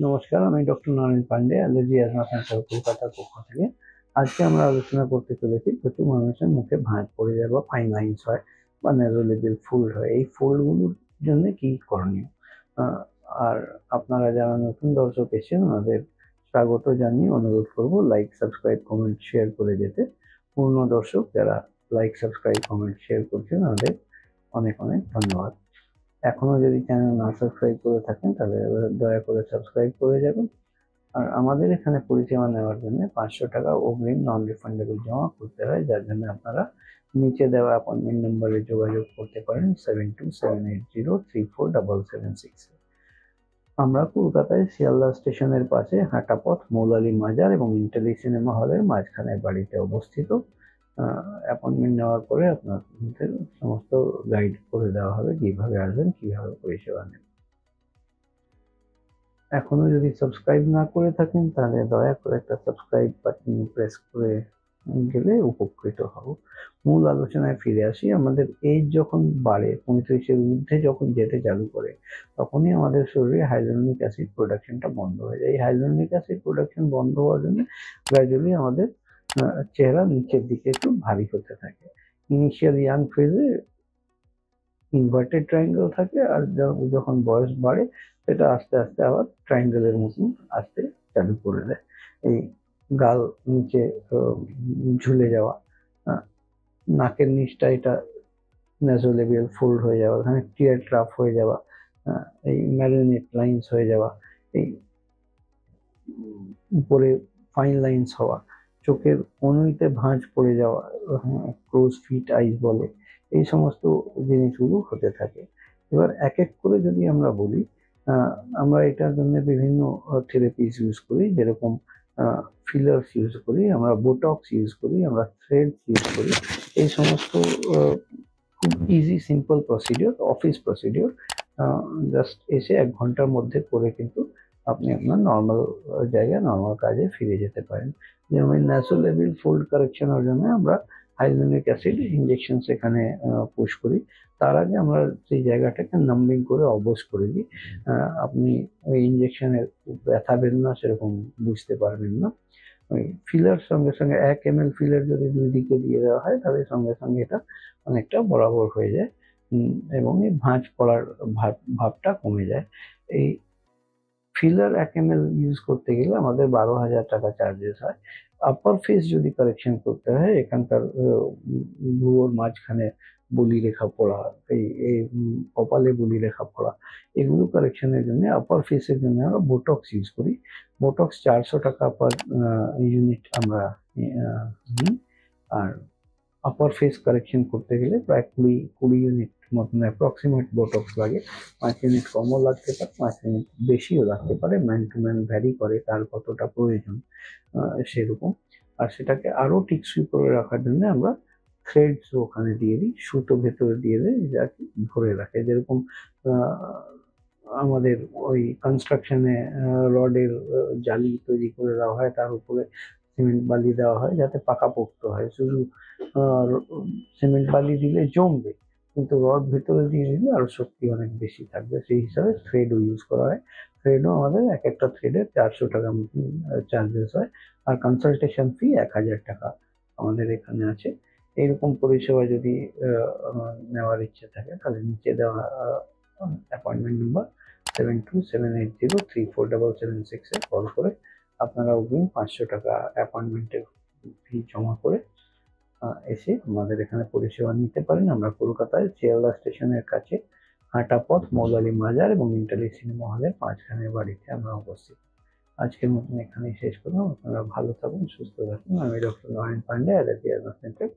নমস্কার, আমি doctor Narayan Pandey, allergy asthma centre কলকাতার পক্ষ থেকে। আজকে আমরা আলোচনা করতে চলেছি প্রচুর মানুষের মুখে ভাঁজ পড়ে যায় বা ফাইন লাইনস হয় বা নেজোলেবিয়াল ফোল্ড হয়। এই ফোল্ডগুলোর জন্য কি করণীয়? আর আপনারা যারা নতুন দর্শক এসেছেন ওনাদের স্বাগত জানিয়ে অনুরোধ করব লাইক, সাবস্ক্রাইব, কমেন্ট, শেয়ার করে যেতে। পুরনো দর্শক যারা লাইক, সাবস্ক্রাইব, কমেন্ট, শেয়ার করছেন ওনাদের অনেক অনেক ধন্যবাদ। এখনো যদি চ্যানেল না সাবস্ক্রাইব করে থাকেন তাহলে দয়া করে সাবস্ক্রাইব করে যাবেন। আর আমাদের এখানে পরিষেবা নেওয়ার জন্য 500 টাকা অগ্রিম নন রিফান্ডেবল জমা করতে হয়, যার জন্য আপনারা নিচে দেওয়া অ্যাপয়েন্টমেন্ট নম্বরে যোগাযোগ করতে পারেন 7278034776। আমরা কলকাতায় শিয়ালদা স্টেশনের পাশে হাঁটা পথ, মৌলালী মাজার এবং ইন্টালি সিনেমা হলের মাঝখানে বাড়িতে অবস্থিত। অ্যাপয়েন্টমেন্ট নেওয়ার পরে আপনাদের সমস্ত গাইড করে দেওয়া হবে কিভাবে আসবেন, কিভাবে পরিষেবা নেবেন। এখনো যদি সাবস্ক্রাইব না করে থাকেন তাহলে দয়া করে একটা সাবস্ক্রাইব বাটন প্রেস করে গেলে উপকৃত হব। মূল আলোচনায় ফিরে আসি। আমাদের এজ যখন বাড়ে, 35-এর ঊর্ধ্বে যখন যেতে চালু করে, তখনই আমাদের শরীরে হাইলোনিক অ্যাসিড প্রোডাকশনটা বন্ধ হয়ে যায়। এই হাইলোনিক অ্যাসিড প্রোডাকশন বন্ধ হওয়ার জন্য গ্র্যাজুয়ালি আমাদের চেহারা নিচের দিকে একটু ভারী হতে থাকে। ইনিশিয়াল ইয়াং ফেজে ইনভার্টেড ট্রায়াঙ্গেল থাকে, আর যখন বয়স বাড়ে সেটা আস্তে আস্তে আবার ট্রায়াঙ্গেলের মতন আসতে চালু করে দেয়। এই গাল নিচে ঝুলে যাওয়া, নাকের নিচটা এটা ন্যাসোলেবিয়াল ফোল্ড হয়ে যাওয়া, ওখানে টিয়ার ট্রাপ হয়ে যাওয়া, এই ম্যারিনেট লাইন্স হয়ে যাওয়া, এই উপরে ফাইন লাইন্স হওয়া, চোখের কনুইতে ভাঁজ পড়ে যাওয়া, ক্লোজ ফিট আইস বলে, এই সমস্ত জিনিসগুলো হতে থাকে। এবার এক এক করে যদি আমরা বলি, আমরা এটার জন্য বিভিন্ন থেরাপিস ইউজ করি, যেরকম ফিলার্স ইউজ করি, আমরা বোটক্স ইউজ করি, আমরা থ্রেডস ইউজ করি। এই সমস্ত খুব easy simple procedure, office procedure. Just এসে 1 ঘন্টার মধ্যে করে কিন্তু আপনি আপনার নর্মাল জায়গায় নর্মাল কাজে ফিরে যেতে পারেন। যেমন ন্যাসোলেবিয়াল ফোল্ড কারেকশনের জন্য আমরা হাইলোনিক অ্যাসিড ইঞ্জেকশন সেখানে পুশ করি। তার আগে আমরা সেই জায়গাটাকে নাম্বিং করে অবশ করে দিই। আপনি ওই ইঞ্জেকশনের ব্যথা বেদনা সেরকম বুঝতে পারবেন না। ওই ফিলার সঙ্গে সঙ্গে 1 ml ফিলার যদি 2 দিকে দিয়ে দেওয়া হয় তাহলে সঙ্গে সঙ্গে এটা অনেকটা বরাবর হয়ে যায় এবং এই ভাঁজ পড়ার ভাবটা কমে যায়। এই ফিলার 1 ml ইউজ করতে গেলে আমাদের 12,000 টাকা চার্জেস হয়। আপার ফেস যদি কারেকশন করতে হয়, এখানকার ভ্রুর মাঝখানে বলি রেখা পড়া, এই কপালে বলি রেখা পড়া, এগুলো কারেকশনের জন্য আপার ফেসের জন্য আমরা বোটক্স ইউজ করি। বোটক্স 400 টাকা পার ইউনিট আমরা নিই। আর আপার ফেস কারেকশন করতে গেলে প্রায় 20 ইউনিট মতন অ্যাপ্রক্সিমেট বোটক্স লাগে। 5 ইউনিট কমও লাগতে পারে, 5 ইউনিট বেশিও লাগতে পারে, ম্যান টু ম্যান ভ্যারি করে কার কতটা প্রয়োজন সেরকম। আর সেটাকে আরো টিকসই করে রাখার জন্য আমরা থ্রেডস ওখানে দিয়ে দিই, সুতো ভেতরে দিয়ে দিই, যাকে ধরে রাখে। যেরকম আমাদের ওই কনস্ট্রাকশনে রডের জালি তৈরি করে দেওয়া হয়, তার উপরে সিমেন্ট বালি দেওয়া হয় যাতে পাকাপোক্ত হয়। শুধু সিমেন্ট বালি দিলে জমবে, কিন্তু রড ভেতরে দিয়ে দিলে আরো শক্তি অনেক বেশি থাকবে। সেই হিসাবে থ্রেডও ইউজ করা হয়। থ্রেডও আমাদের এক একটা থ্রেডের 400 টাকা মতন চার্জেস হয়। আর কনসালটেশন ফি 1000 টাকা আমাদের এখানে আছে। এইরকম পরিষেবা যদি নেওয়ার ইচ্ছে থাকে তাহলে নিচে দেওয়া অ্যাপয়েন্টমেন্ট নাম্বার 7278034776 এ কল করে আপনারা অগ্রিম 500 টাকা অ্যাপয়েন্টমেন্টের ফি জমা করে এসে আমাদের এখানে পরিষেবা নিতে পারেন। আমরা কলকাতায় শিয়ালদা স্টেশনের কাছে হাঁটা পথ, মৌলালী মাজার এবং ইন্টালি সিনেমা হলের মাঝখানে বাড়িতে আমরা উপস্থিত। আজকের মতন এখানেই শেষ করলাম। আপনারা ভালো থাকুন, সুস্থ থাকুন। আমি doctor Narayan Pandey, allergy asthma centre.